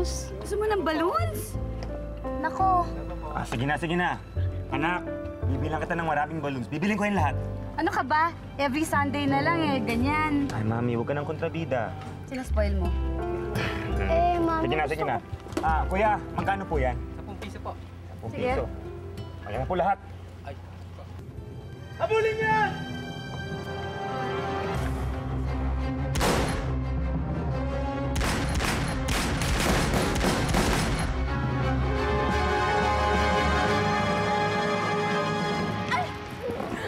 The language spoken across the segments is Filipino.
balloons. Gusto mo ng balloons? Nako. Sige na, sige na. Anak, bibilang kita ng maraming balloons. Bibiling ko yung lahat. Ano ka ba? Every Sunday na lang eh, ganyan. Ay, Mami, huwag ka ng kontrabida. Sino-spoil mo? Mami. Sige na, sige na. Kuya, magkano po yan? 10 piso po. 10 Sige. piso. Ayan na po lahat. Ay. Habulin yan!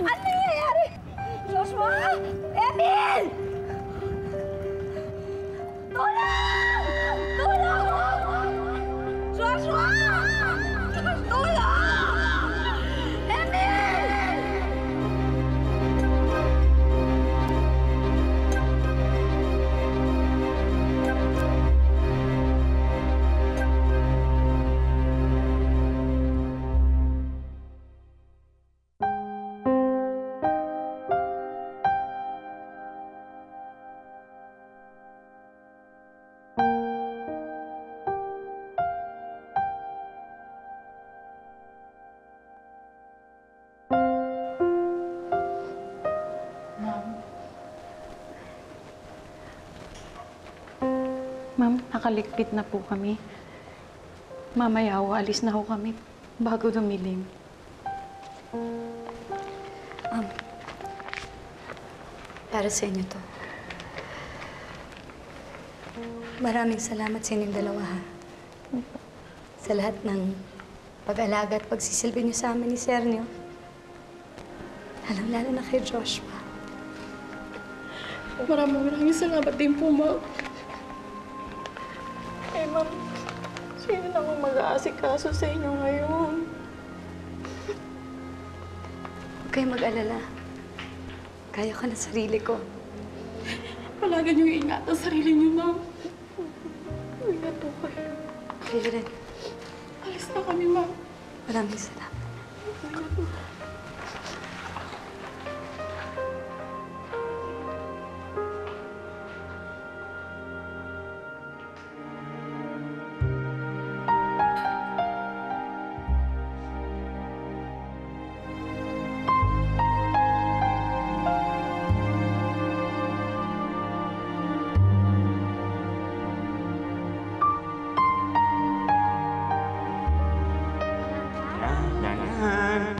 Ano nangyayari? Joshua! Emil! Tulong! Tulong! Joshua! Tulong! Emil! Ma'am, nakaligpit na po kami. Mamaya ho, alis na ho kami bago dumilim. Para sa inyo to. Maraming salamat sa inyong dalawa, ha? Sa lahat ng pag-alaga at pagsisilbi niyo sa amin ni Sernio. Lalo na kay Joshua. Maraming salamat din po, ma'am. Eh, ma'am, sino namang mag-aasikaso sa inyo ngayon? Huwag kayong mag-alala. Kaya ko na sarili ko. Palagi niyo ingat ang sarili niyo, ma'am. Ingat po kayo. Kayo rin. Alis na kami, ma'am. Maraming salamat. Ingat po.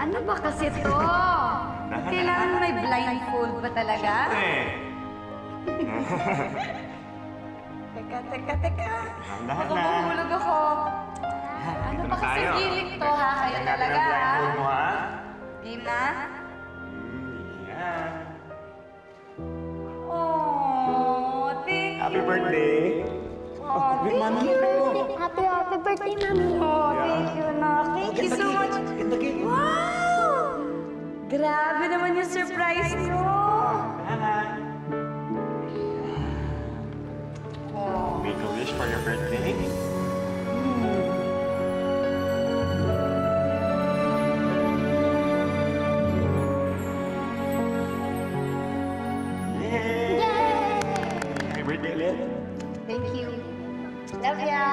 Ano ba kasi to? Kailangan may blindfold ba talaga? Teka. Dahan Baka na. mahulog ako. Ano ba kasi tayo. gilik to, ha? Kayo talaga, ha? Blindfold mo, ha? Game na? Yan. Oh, thank you. Happy birthday! Oh, thank Mami, you. Happy birthday, Mami. Oh, thank you, Nak. Thank you so much. Wow! Grabe naman yung surprise nyo. Make a wish for your birthday. Yay! Happy birthday ulit. Thank you. Love ya.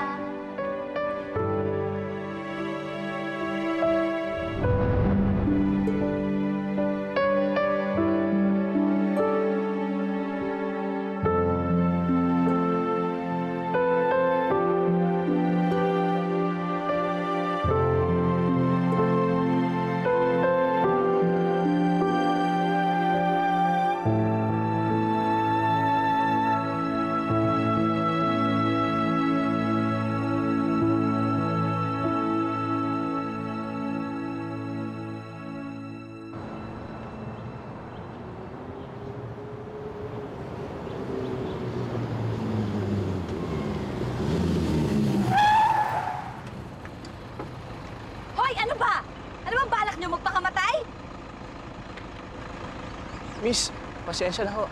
Miss, pasensya na ho.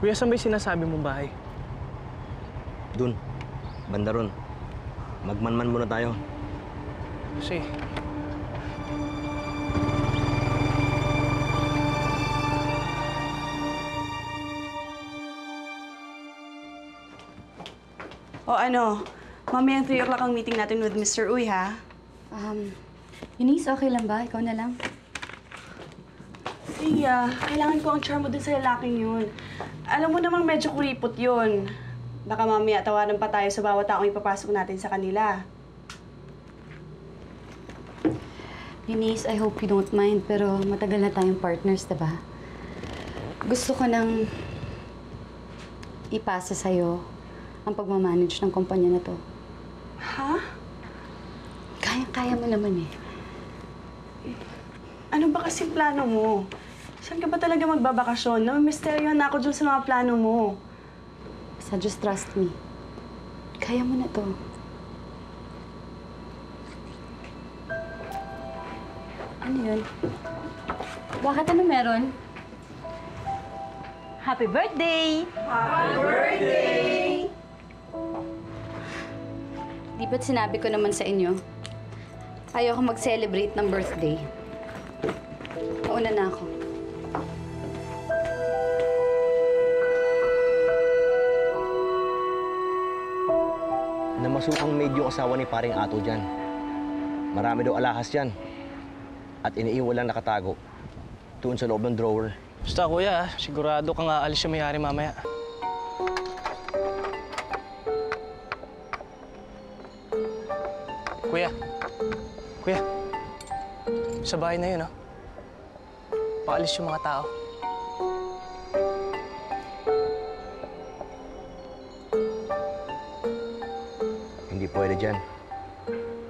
Kuya, saan ba yung sinasabi mong bahay? Dun. Banda ron. Magmanman muna tayo. Kasi... O ano, mamaya 3 o'clock ang meeting natin with Mr. Uy, ha? Eunice, okay lang ba? Ikaw na lang. Iya, kailangan ko ang charm mo dun sa lalaking yun. Alam mo namang medyo kuripot yun. Baka mamaya tawanan pa tayo sa bawat taong ipapasok natin sa kanila. Eunice, I hope you don't mind, pero matagal na tayong partners, diba? Gusto ko nang ipasa sa'yo ang pagmamanage ng kumpanya na to. Ha? Kaya-kaya mo naman eh. Ano ba kasing plano mo? Saan ka ba talaga magbabakasyon? Namisteryohan na ako dun sa mga plano mo. Basta just trust me. Kaya mo na to. Ano yun? Bakit ano meron? Happy birthday! Di ba't sinabi ko naman sa inyo? Ayoko mag-celebrate ng birthday. Mauna na ako. Namasukang maid yung asawa ni paring Ato dyan. Marami daw alahas yan. At iniiwan lang nakatago. Doon sa loob ng drawer. Basta kuya, sigurado kang aalis yung may-ari mamaya. Kuya. Kuya. Sa bahay na yun, oh. Paalis yung mga tao. Hindi pwede dyan.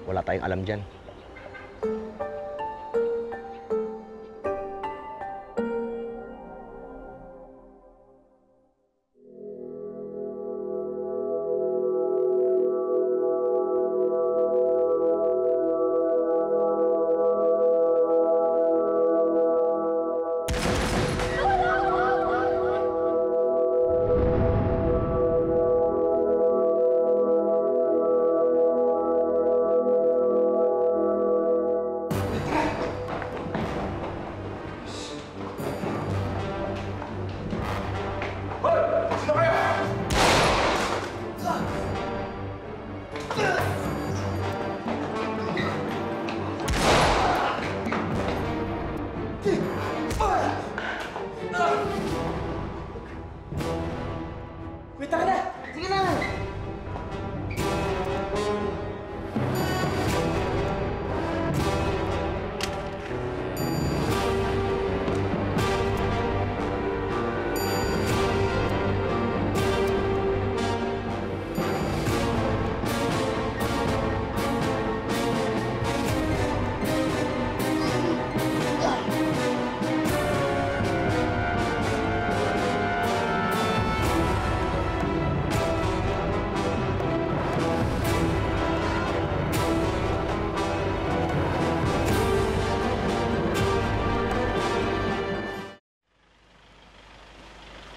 Wala tayong alam dyan.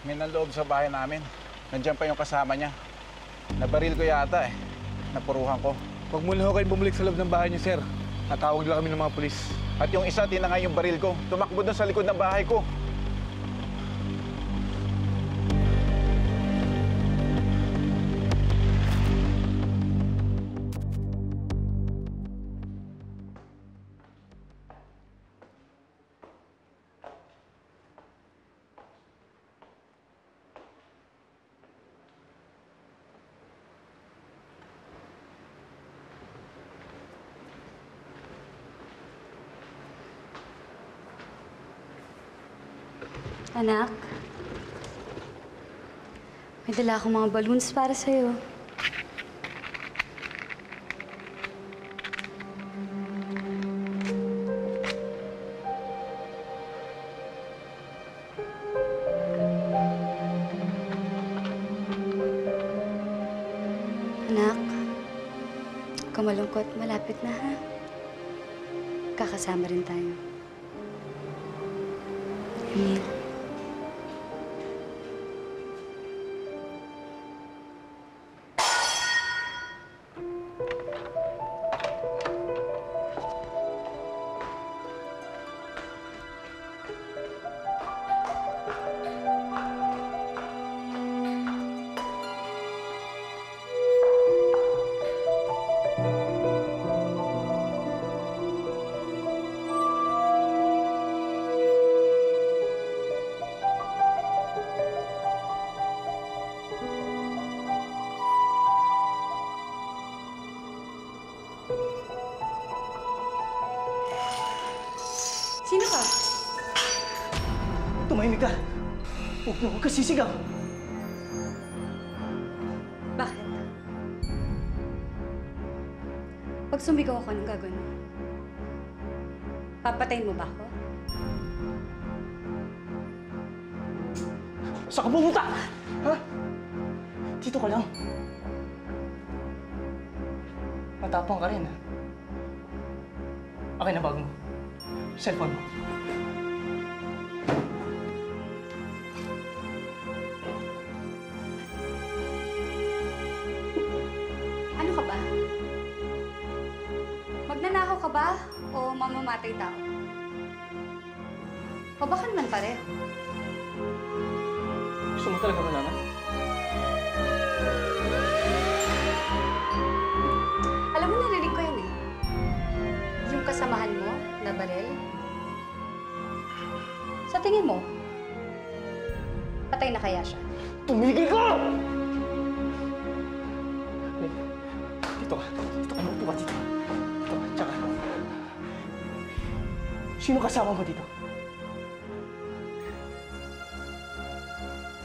May nanloob sa bahay namin. Nandiyan pa yung kasama niya. Nabaril ko yata eh. Napuruhan ko. Huwag muna ho kayo bumalik sa loob ng bahay niyo, sir. Natawag lang kami ng mga pulis. At yung isa, tinangay yung baril ko. Tumakbo doon sa likod ng bahay ko. Anak, may dala akong mga balloons para sa'yo. Anak, huwag ka malungkot. Malapit na, ha? Kakasama rin tayo. Emil. Sino ka? Tumahimik ka. Huwag ka sisigaw. Bakit? Pag sumigaw ako, anong gagawin mo? Papatayin mo ba ako? Saan ka pumunta? Ha? Dito ka lang. Matapang ka rin, ha? Akin na bag mo. Cellphone mo. Ano ka ba? Magnanakaw ka ba o mamamatay tao? O baka naman pareho? Gusto mo talaga malaman? Alam mo, narinig ko yan eh. Yung kasamahan mo na barel. Sa tingin mo, patay na kaya siya? Tumigil ka! Dito ka. Dito ka. Maupo ka dito. Dito ka. Tsaka. Sino kasama mo dito?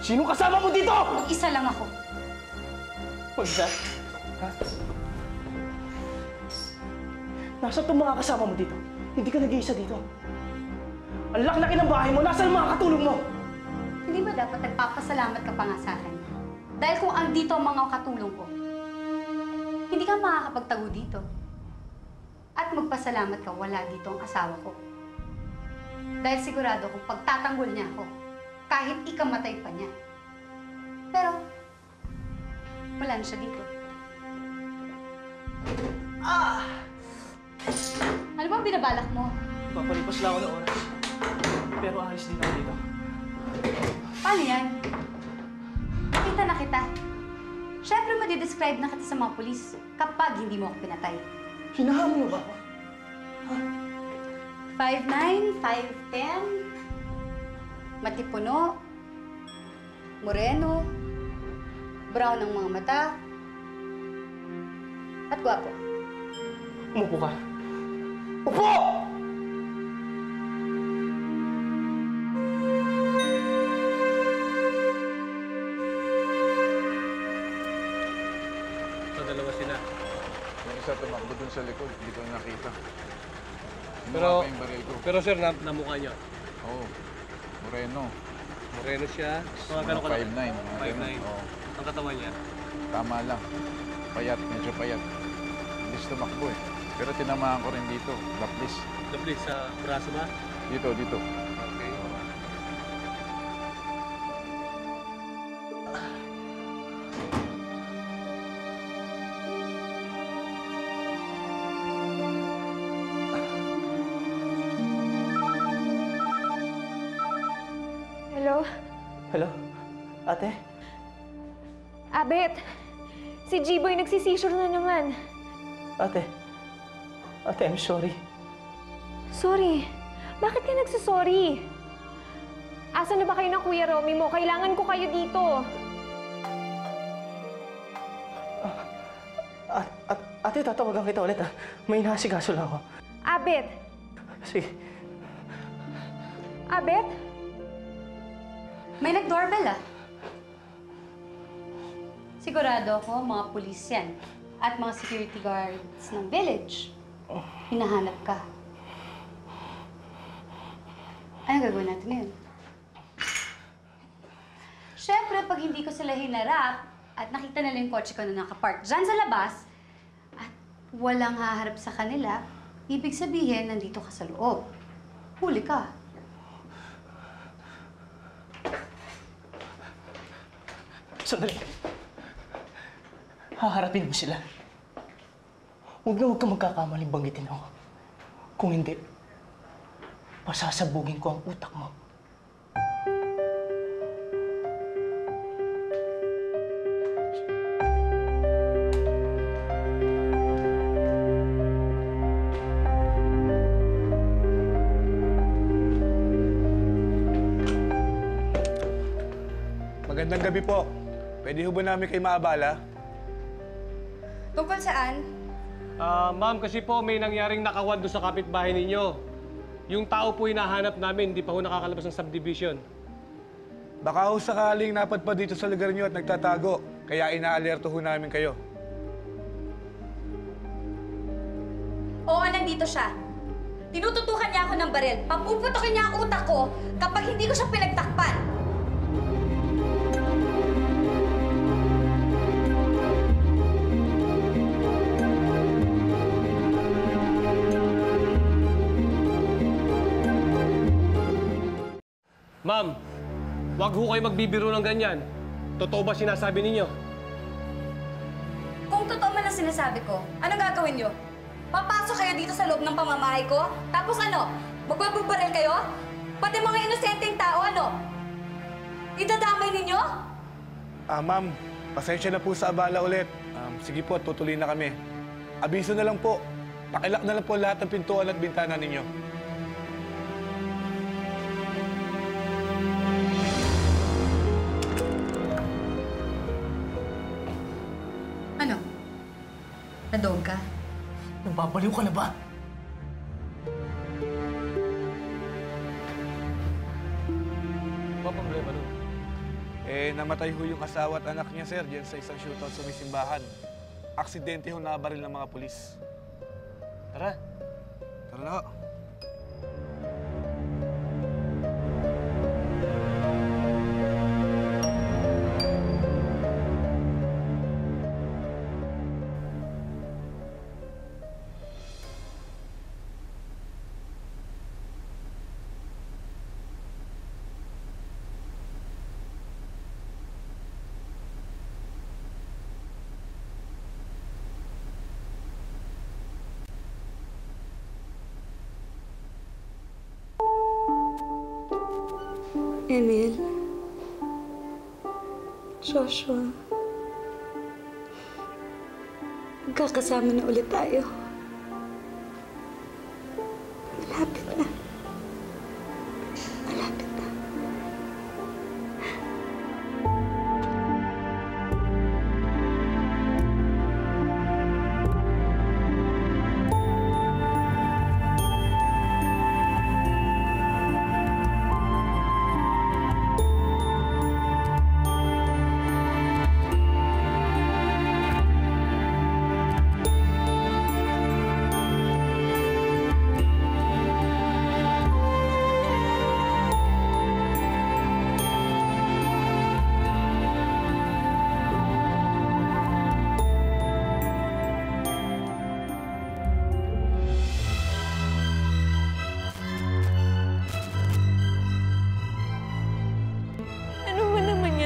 Sino kasama mo dito? Mag-isa lang ako. Mag-isa? Ha? Nasaan itong mga kasama mo dito? Hindi ka nag-iisa dito. Ang laki-laki ng bahay mo. Nasaan ang mga katulong mo? Hindi ba dapat nagpapasalamat ka pa nga sa akin? Dahil kung andito ang mga katulong ko, hindi ka makakapagtago dito. At magpasalamat ka wala dito ang asawa ko. Dahil sigurado kung pagtatanggol niya ako, kahit ikamatay pa niya. Pero, wala na siya dito. Ano ba ang binabalak mo? Papalipas lang ako ng oras. Pero ayos din ako dito. Paano yan? Nakita na kita. Siyempre, madidescribe na kita sa mga pulis kapag hindi mo ako pinatay. Hinahamon mo ba ako? 5'9", 5'10", matipuno, moreno, brown ang mga mata, at gwapo. Umupo ka. Upo! Dalawa sila. Yung isa tumakbo dun sa likod, hindi ko nakita. Pero, pa yung baril ko. pero sir, namukha niya. Oo. Moreno. Moreno siya. Mga Mga gano'n ka 5'9". mga 5'9". ganun. Oo. Ang katawan niya. Tama lang. Payat, medyo payat. Hindi siya tumakbo eh. Pero tinamaan ko rin dito. Laplis. Dablis sa braso ba? Dito, dito. Okay. Hello? Hello? Ate? Abet! Si G-Boy nagsisisure na naman. Ate? Ate, I'm sorry. Sorry. Bakit ka nagsasorry? Asan na ba kayo ng Kuya Romy mo? Kailangan ko kayo dito. Ate, tatawagan kita ulit, ha? May inasikaso lang ako. Abet! Sige. Abet? May nag-doorbell ah. Sigurado ako, mga pulis yan. At mga security guards ng village. Hinahanap ka. Anong gagawin natin ngayon? Siyempre, pag hindi ko sila hinarap at nakita nila yung kotse ko na nakapark dyan sa labas at walang haharap sa kanila, ibig sabihin, nandito ka sa loob. Huli ka. Sandali. Haharapin mo sila. Huwag kang magkakamaling banggitin ako. Kung hindi, pasasabugin ko ang utak mo. Magandang gabi po. Pwede ho ba namin kayo maabala? Tungkol saan? Ma'am, kasi po may nangyaring nakawan doon sa kapitbahay ninyo. Yung tao po hinahanap namin, hindi pa ho nakakalabas ng subdivision. Baka ho sakaling napadpad dito sa lugar niyo at nagtatago, kaya inaalerto ho namin kayo. Oo, nandito siya. Tinututukan niya ako ng baril. Papuputokin niya ang utak ko kapag hindi ko siya pinagtakpan. Ma'am, wag ho kayo magbibiro ng ganyan. Totoo ba sinasabi ninyo? Kung totoo man ang sinasabi ko, anong gagawin niyo? Papasok kayo dito sa loob ng pamamahay ko? Tapos ano? Magbabaril kayo? Pati mga inosenteng tao, ano? Idadamay ninyo? Ma'am, pasensya na po sa abala ulit. Sige po, tutuloy na kami. Abiso na lang po. Pakilak na lang po lahat ng pintuan at bintana ninyo. Ano? Nadog ka? Nababaliw ka na ba? Ano problema nun? Namatay ho yung asawa at anak niya, sir, diyan sa isang shootout sa may simbahan. Aksidente ho nabaril ng mga pulis. Tara. Tara na ho. Emil. Joshua. Magkakasama na ulit tayo. Malapit na. Malapit na.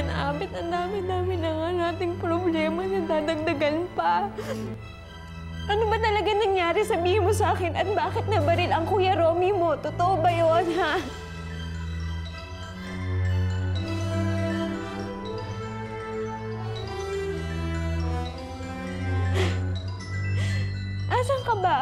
Abit, ang dami-dami na nga nating problema na dadagdagan pa. Ano ba talaga nangyari? Sabihin mo sa akin, at bakit nabaril ang Kuya Romy mo? Totoo ba yun, ha? Asan ka ba?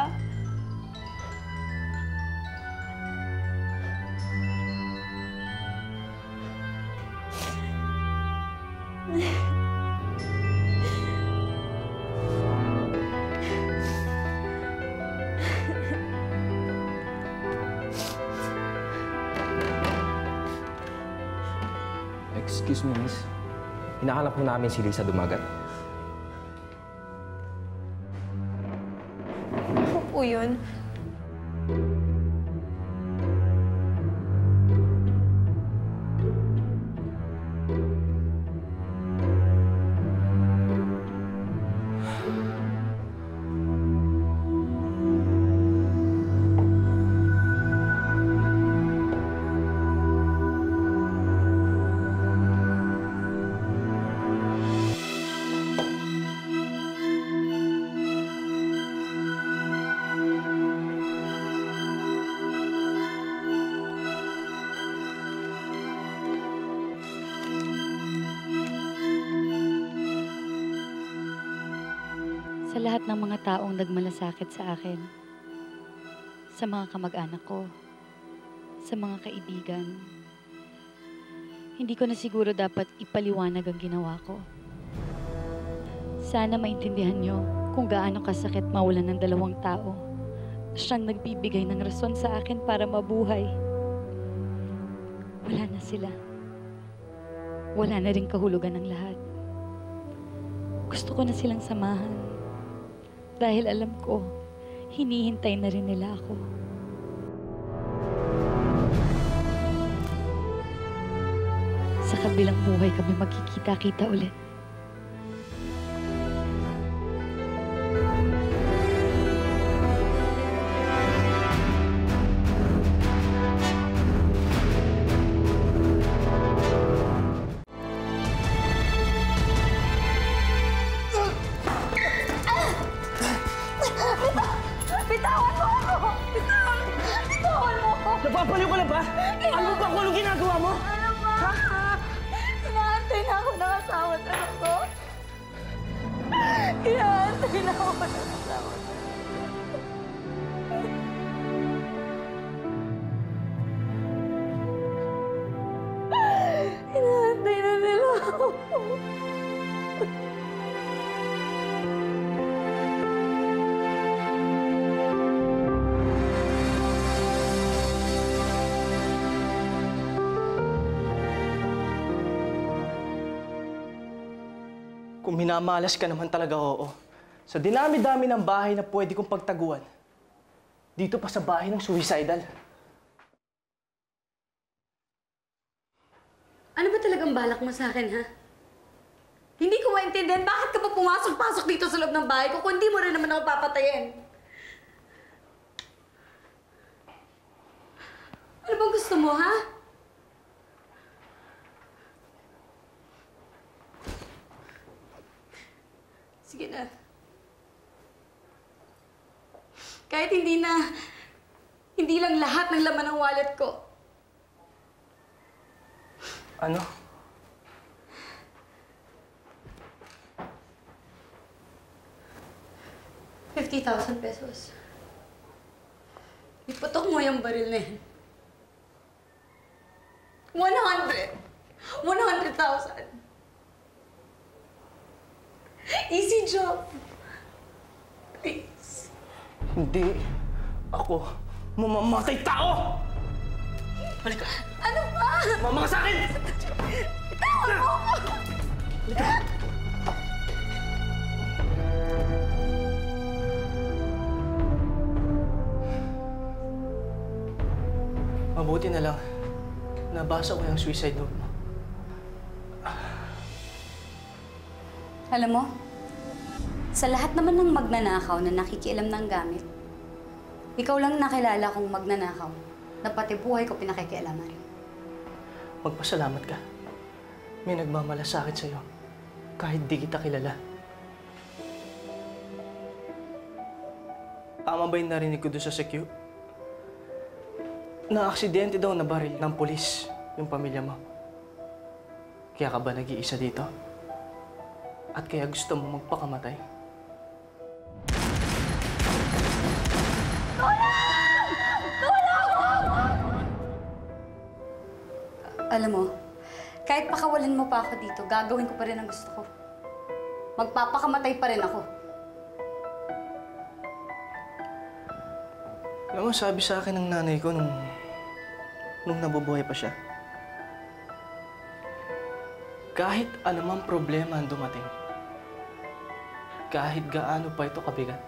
Excuse me, miss. Hinahanap po namin si Lisa Dumagat. Ako po yun. Sa lahat ng mga taong nagmalasakit sa akin, sa mga kamag-anak ko, sa mga kaibigan, hindi ko na siguro dapat ipaliwanag ang ginawa ko. Sana maintindihan niyo kung gaano kasakit mawalan ng dalawang tao Siyang nagbibigay ng rason sa akin para mabuhay. Wala na sila. Wala na rin kahulugan ng lahat. Gusto ko na silang samahan. Dahil alam ko, hinihintay na rin nila ako. Sa kabilang buhay kami magkikita-kita ulit. Bitawan mo ako! Bitawan mo ako! Napapaliw ka na ba? Ano ba kung anong ginagawa mo? Ano ba? Inaantay na ako ng asawa at anak ko. Inaantay na ako ng asawa. Inaantay na nila ako. Kung minamalas ka naman talaga, oo. Sa dinami-dami ng bahay na pwede kong pagtaguan, dito pa sa bahay ng suicidal. Ano ba talagang balak mo sa akin, ha? Hindi ko maintindihan bakit ka pa pumasok-pasok dito sa loob ng bahay ko kung hindi mo rin naman ako papatayin. Ano bang gusto mo, ha? Sige na. Kahit hindi lang lahat ng laman ng wallet ko. Ano? ₱50,000. Iputok mo yung baril na yan. 100,000. Easy job. Please. Hindi ako mamamatay tao! Halika! Ano ba? Mama ka sa akin! Bitawan mo ako! Halika! Mabuti na lang. Nabasa ko yung suicide note mo. Alam mo, sa lahat naman ng magnanakaw na nakikialam ng gamit, ikaw lang nakilala kong magnanakaw na pati buhay ko pinakikialaman. Magpasalamat ka. May nagmamalasakit sa'yo kahit di kita kilala. Tama ba yung narinig ko doon sa Secure? Na-aksidente daw na baril ng pulis yung pamilya mo. Kaya ka ba nag-iisa dito? At kaya gusto mo magpakamatay? Alam mo, kahit pakawalan mo pa ako dito, gagawin ko pa rin ang gusto ko. Magpapakamatay pa rin ako. Alam mo, sabi sa akin ng nanay ko nung nabubuhay pa siya. Kahit anumang problema ang dumating, kahit gaano pa ito kabigat,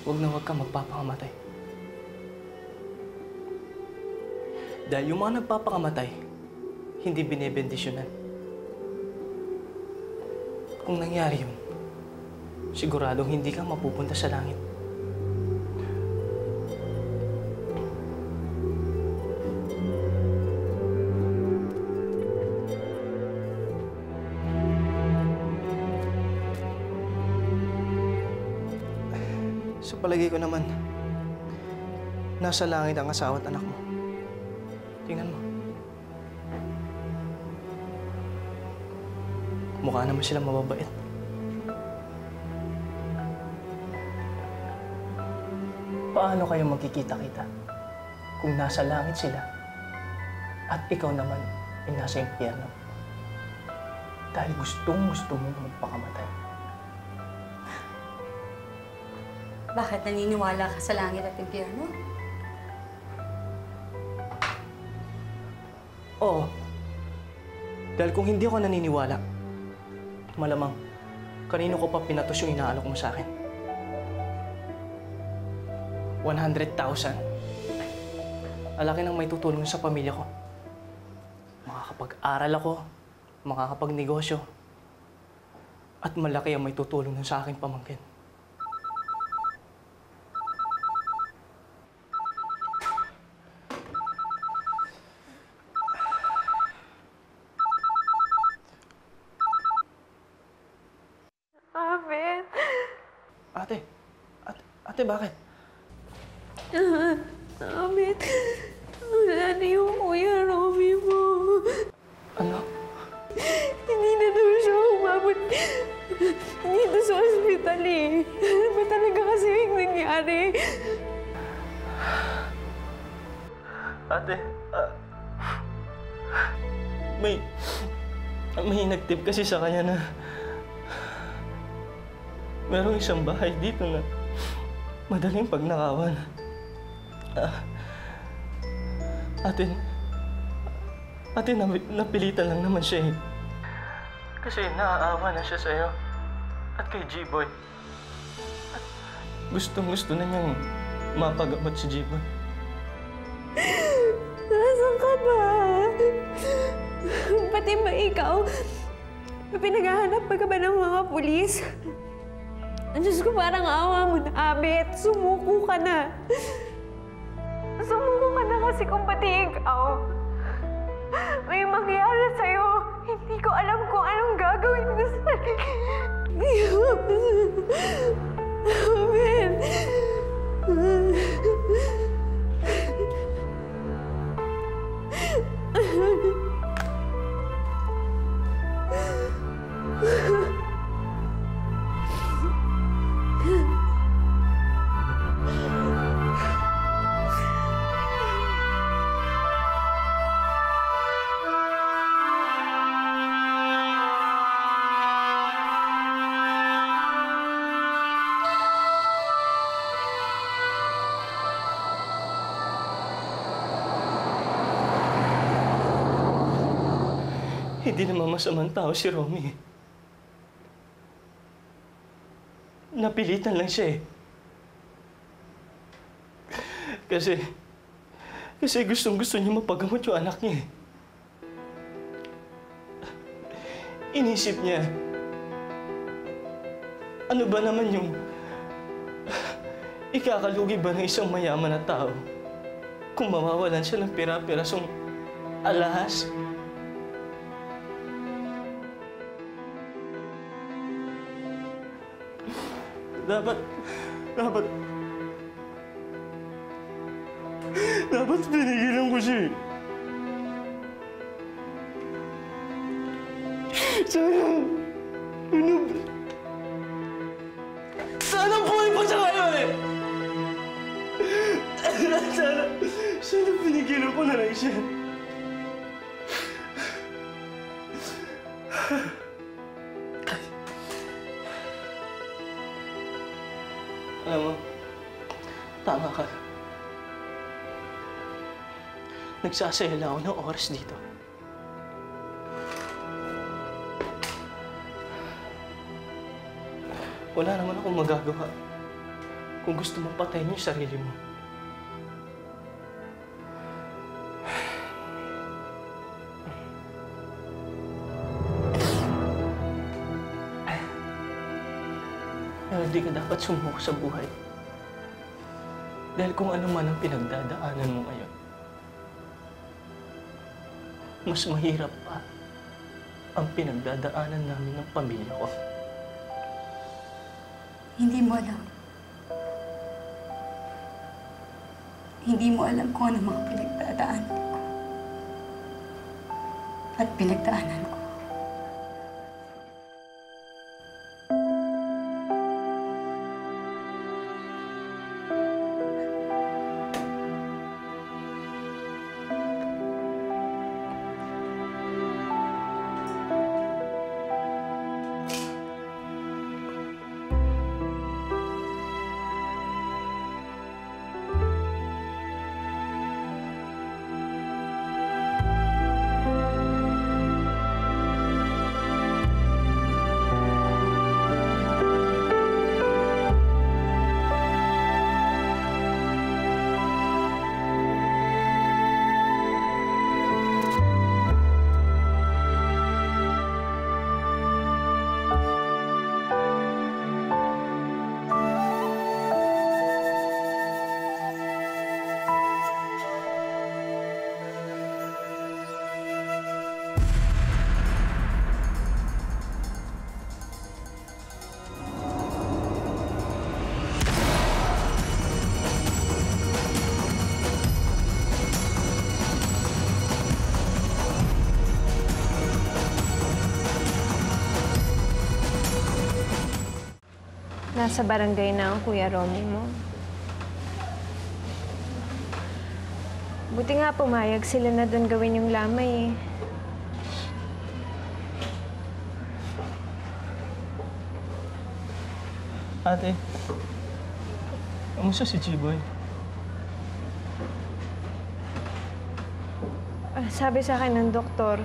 huwag na huwag ka magpapakamatay. Dahil yung mga nagpapakamatay, hindi binebendisyonan. Kung nangyari yun, siguradong hindi ka mapupunta sa langit. Sa palagay ko naman, nasa langit ang asawa at anak mo. Tingnan mo. Mukha naman silang mababait. Paano kayo magkikita-kita kung nasa langit sila at ikaw naman ay nasa impyerno? Dahil gustong-gusto mo magpakamatay. Bakit naniniwala ka sa langit at impyerno? Oo. Dahil kung hindi ako naniniwala, malamang, kanino ko pa pinatos yung inaalok mo sa akin? 100,000. Alaki nang may tutulong sa pamilya ko. Makakapag-aral ako, makakapagnegosyo, at malaki ang may tutulong sa aking pamangkin. Amen. Ate, bakit? Amen. Wala na yung Kuya Romy mo. Ano? Hindi na daw siya umabot dito sa ospital eh. Ano ba talaga kasi yung nangyari? Ate, may nagtip kasi sa kanya na merong isang bahay dito na madaling pagnakawan. Ate, napilitan lang naman siya eh. Kasi naaawa na siya sa'yo at kay G-Boy. At gustong-gusto na niyang mapagamot si G-Boy. Nasaan ka ba? Pati ba ikaw? Pinaghahanap pa ka ba ng mga pulis? Diyos ko, parang awa mo na, Abet. Sumuko ka na. Sumuko ka na kasi kung pati ikaw may mangyari sa'yo. Hindi ko alam kung anong gagawin ko sa'yo. Amen. Hindi naman masamang tao si Romy. Napilitan lang siya eh. Kasi gustong-gusto niya mapagamot yung anak niya eh. Inisip niya, ano ba naman yung ikakalugi ba ng isang mayaman na tao kung mawawalan siya ng pira-pirasong alahas? Dapat pinigilan ko siya. Sana buhay pa siya ngayon eh! Sana pinigilan ko na lang siya. Alam mo, tama ka. Nagsasaya lang ako ng oras dito. Wala naman akong magagawa kung gusto mong patayin yung sarili mo. Pero hindi ka dapat sumuko sa buhay. Dahil kung ano man ang pinagdadaanan mo ngayon, mas mahirap pa ang pinagdadaanan namin ng pamilya ko. Hindi mo alam. Hindi mo alam kung ano mga pinagdadaanan ko. At pinagdaanan ko. nasa barangay na ang Kuya Romy mo. Buti nga pumayag sila na doon gawin yung lamay eh. Ate, kamusta si G-Boy? Sabi sa akin ng doktor,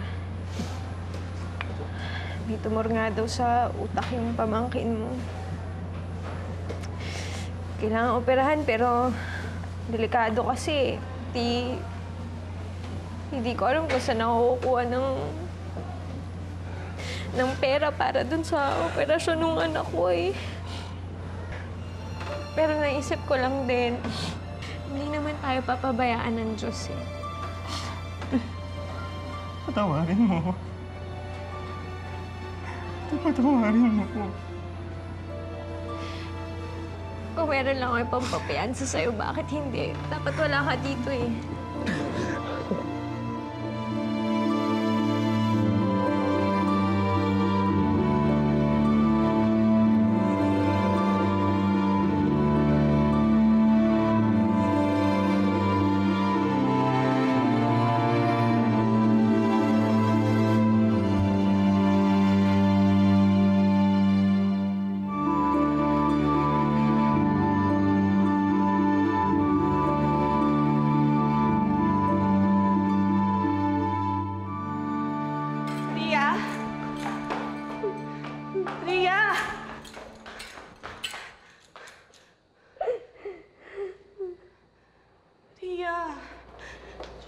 may tumor nga daw sa utak yung pamangkin mo. Kailangan operahan pero delikado kasi. Hindi ko alam kung saan ako kukuha ng pera para dun sa operasyon ng anak ko eh. Pero naisip ko lang din, hindi naman tayo papabayaan ng Diyos eh. Patawarin mo. Patawarin mo po. Kung meron lang ako pampapiyansa sa'yo, bakit hindi? Dapat wala ka dito eh.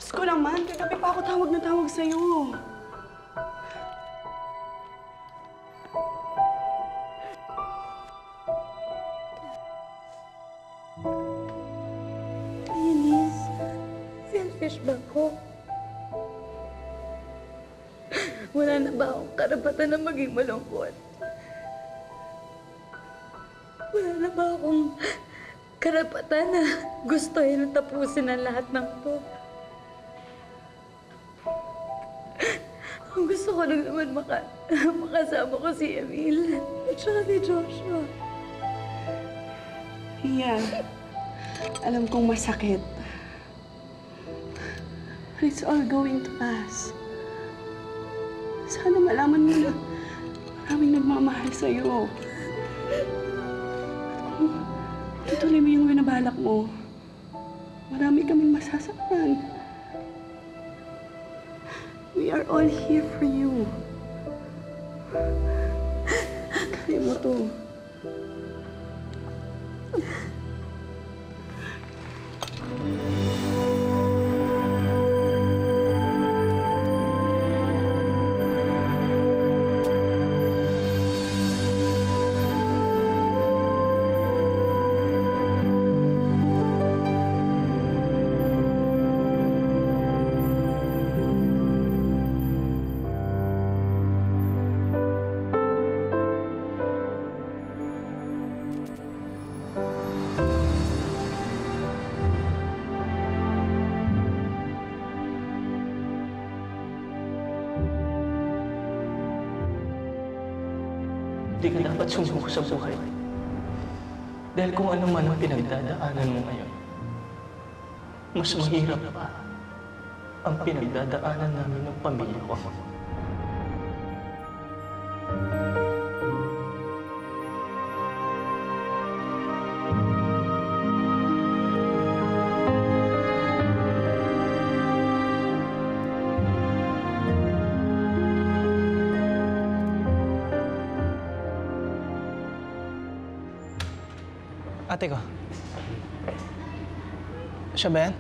Diyos ko naman, kagabi pa ako tawag na tawag sa'yo. Linis, selfish ba ako? Wala na ba akong karapatan na maging malungkot? Wala na ba akong karapatan na gustuhin at tapusin ang lahat ng to? Ang gusto ko lang naman makasama ko si Emil at saka si Joshua. Iya, alam kong masakit. But it's all going to pass. Sana malaman mo na maraming nagmamahal sa'yo. At kung tutuloy mo yung winabalak mo, marami kaming masasaktan. We are all here for you. Kaya mo to. Hindi ka dapat sumuko sa buhay. Dahil kung ano man ang pinagdadaanan mo ngayon, mas mahirap pa ang pinagdadaanan namin ng pamilya ko. Ate ko. Siya ba yan?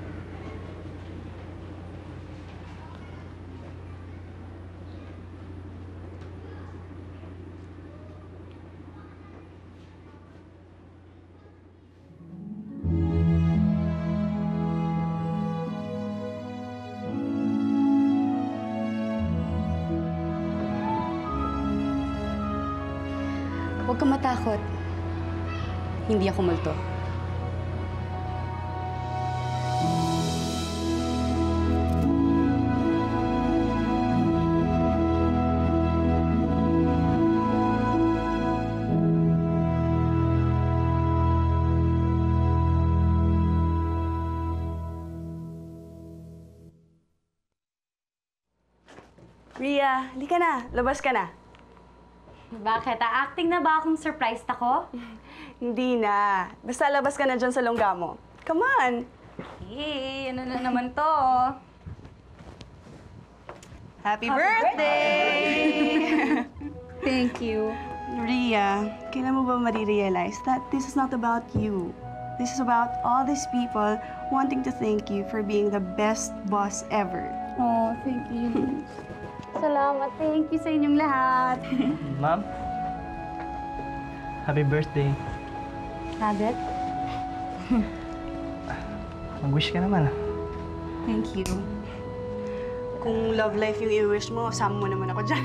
Huwag kang matakot. Hindi ako multo. Ria, halika na. Labas ka na. Bakit? Acting na ba akong surprised ako? Hindi na. Basta labas ka na dyan sa longga mo. Come on. Hey, ano na naman to? Happy birthday! Thank you. Ria, kailan mo ba marirealize that this is not about you? This is about all these people wanting to thank you for being the best boss ever. Oh, thank you. Salamat. Thank you sa inyong lahat. Ma'am, happy birthday. Rabbit? Mag-wish ka naman. Thank you. Kung love life yung i-wish mo, sama mo naman ako dyan.